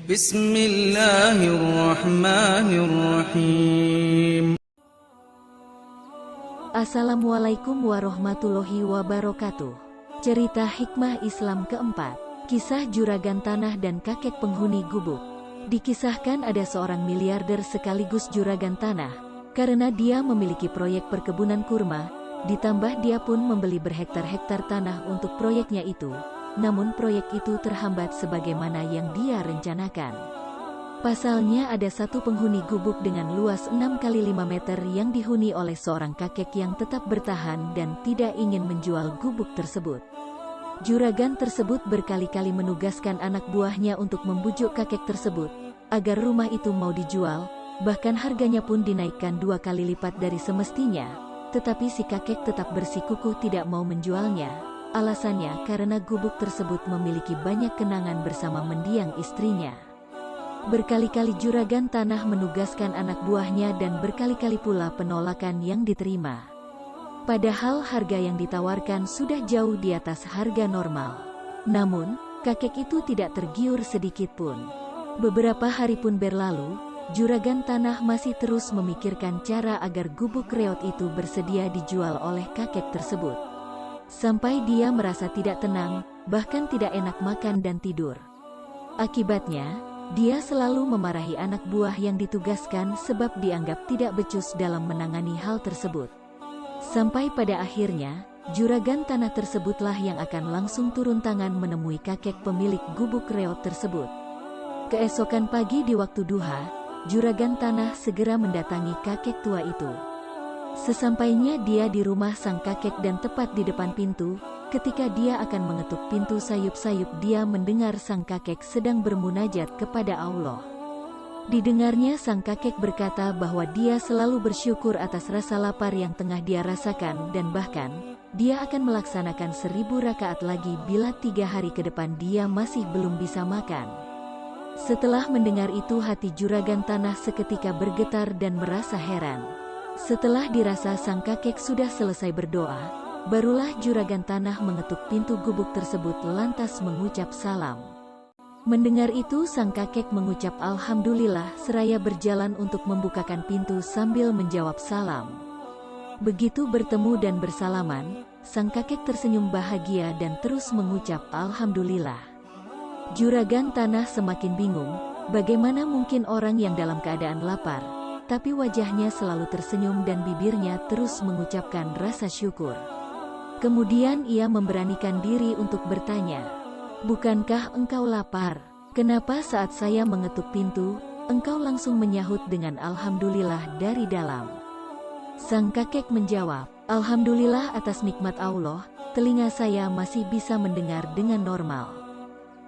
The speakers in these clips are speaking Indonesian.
Bismillahirrahmanirrahim. Assalamualaikum warahmatullahi wabarakatuh. Cerita hikmah Islam keempat. Kisah juragan tanah dan kakek penghuni gubuk. Dikisahkan ada seorang miliarder sekaligus juragan tanah. Karena dia memiliki proyek perkebunan kurma, ditambah dia pun membeli berhektar-hektar tanah untuk proyeknya itu. Namun proyek itu terhambat sebagaimana yang dia rencanakan. Pasalnya ada satu penghuni gubuk dengan luas 6 kali 5 meter yang dihuni oleh seorang kakek yang tetap bertahan dan tidak ingin menjual gubuk tersebut. Juragan tersebut berkali-kali menugaskan anak buahnya untuk membujuk kakek tersebut agar rumah itu mau dijual, bahkan harganya pun dinaikkan 2 kali lipat dari semestinya. Tetapi si kakek tetap bersikukuh tidak mau menjualnya. Alasannya karena gubuk tersebut memiliki banyak kenangan bersama mendiang istrinya. Berkali-kali juragan tanah menugaskan anak buahnya dan berkali-kali pula penolakan yang diterima. Padahal harga yang ditawarkan sudah jauh di atas harga normal. Namun, kakek itu tidak tergiur sedikit pun. Beberapa hari pun berlalu, juragan tanah masih terus memikirkan cara agar gubuk reot itu bersedia dijual oleh kakek tersebut. Sampai dia merasa tidak tenang, bahkan tidak enak makan dan tidur. Akibatnya, dia selalu memarahi anak buah yang ditugaskan sebab dianggap tidak becus dalam menangani hal tersebut. Sampai pada akhirnya, juragan tanah tersebutlah yang akan langsung turun tangan menemui kakek pemilik gubuk reot tersebut. Keesokan pagi di waktu duha, juragan tanah segera mendatangi kakek tua itu. Sesampainya dia di rumah sang kakek dan tepat di depan pintu, ketika dia akan mengetuk pintu sayup-sayup dia mendengar sang kakek sedang bermunajat kepada Allah. Didengarnya sang kakek berkata bahwa dia selalu bersyukur atas rasa lapar yang tengah dia rasakan dan bahkan, dia akan melaksanakan 1000 rakaat lagi bila 3 hari ke depan dia masih belum bisa makan. Setelah mendengar itu hati juragan tanah seketika bergetar dan merasa heran. Setelah dirasa sang kakek sudah selesai berdoa, barulah juragan tanah mengetuk pintu gubuk tersebut lantas mengucap salam. Mendengar itu sang kakek mengucap Alhamdulillah seraya berjalan untuk membukakan pintu sambil menjawab salam. Begitu bertemu dan bersalaman, sang kakek tersenyum bahagia dan terus mengucap Alhamdulillah. Juragan tanah semakin bingung, bagaimana mungkin orang yang dalam keadaan lapar, tapi wajahnya selalu tersenyum dan bibirnya terus mengucapkan rasa syukur. Kemudian ia memberanikan diri untuk bertanya, "Bukankah engkau lapar? Kenapa saat saya mengetuk pintu, engkau langsung menyahut dengan Alhamdulillah dari dalam?" Sang kakek menjawab, "Alhamdulillah atas nikmat Allah, telinga saya masih bisa mendengar dengan normal.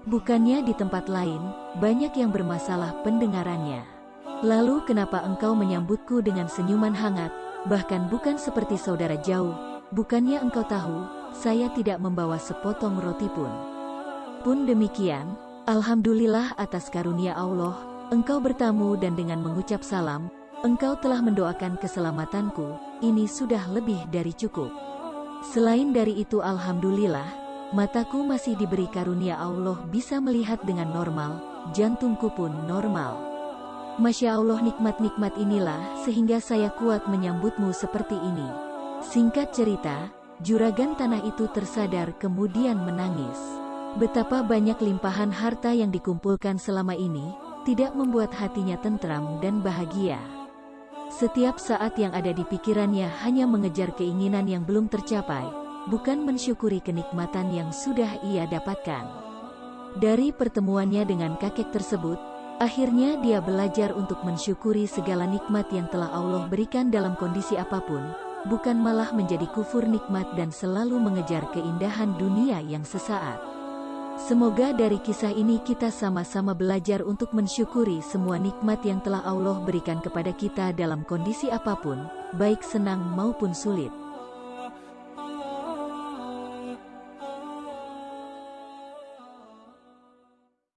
Bukannya di tempat lain, banyak yang bermasalah pendengarannya. Lalu kenapa engkau menyambutku dengan senyuman hangat, bahkan bukan seperti saudara jauh? Bukannya engkau tahu, saya tidak membawa sepotong roti pun. Pun demikian, Alhamdulillah atas karunia Allah, engkau bertamu dan dengan mengucap salam, engkau telah mendoakan keselamatanku, ini sudah lebih dari cukup. Selain dari itu Alhamdulillah, mataku masih diberi karunia Allah bisa melihat dengan normal, jantungku pun normal. Masya Allah nikmat-nikmat inilah sehingga saya kuat menyambutmu seperti ini." Singkat cerita, juragan tanah itu tersadar kemudian menangis. Betapa banyak limpahan harta yang dikumpulkan selama ini, tidak membuat hatinya tentram dan bahagia. Setiap saat yang ada di pikirannya hanya mengejar keinginan yang belum tercapai, bukan mensyukuri kenikmatan yang sudah ia dapatkan. Dari pertemuannya dengan kakek tersebut, akhirnya dia belajar untuk mensyukuri segala nikmat yang telah Allah berikan dalam kondisi apapun, bukan malah menjadi kufur nikmat dan selalu mengejar keindahan dunia yang sesaat. Semoga dari kisah ini kita sama-sama belajar untuk mensyukuri semua nikmat yang telah Allah berikan kepada kita dalam kondisi apapun, baik senang maupun sulit.